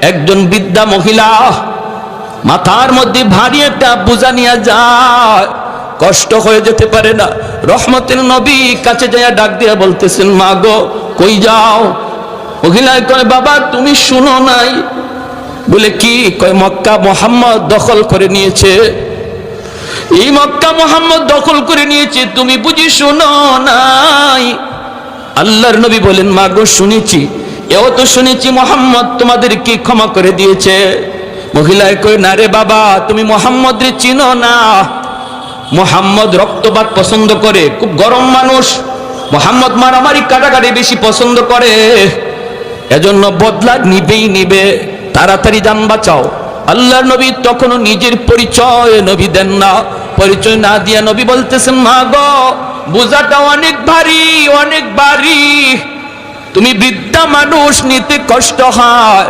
একজন বৃদ্ধা মহিলা মাথার মধ্যে ভারী একটা বোঝা নিয়ে যায়, কষ্ট হয়ে যেতে পারে না। রহমতের নবী কাছে যায়, ডাক দিয়ে বলতেছেন, মা গো কই যাও? মহিলায় কয়, বাবা তুমি শুনো নাই? বলে কি? কয়, মক্কা মুহাম্মদ দখল করে নিয়েছে। এই মক্কা মুহাম্মদ দখল করে নিয়েছে, তুমি বুঝি শুনো নাই? আল্লাহর নবী বলেন, মা গো শুনেছি, এও তো শুনেছি মুহাম্মদ তোমাদেরকে ক্ষমা করে দিয়েছে। মহিলায় কই, না রে বাবা, তুমি মুহাম্মদ রে চিনো না। মুহাম্মদ রক্তপাত পছন্দ করে, খুব গরম মানুষ। মুহাম্মদ মারামারি কাটাকাটি বেশি পছন্দ করে, এজন্য বদলা নিবেই নিবে, তাড়াতাড়ি জান বাঁচাও। আল্লাহর নবী তখনও নিজের পরিচয় নবী দেন না। পরিচয় না দিয়া নবী বলতেছেন, মা গো বোঝাটা অনেক ভারী, অনেক ভারী, তুমি বৃদ্ধা মানুষ, নিতে কষ্ট হয়।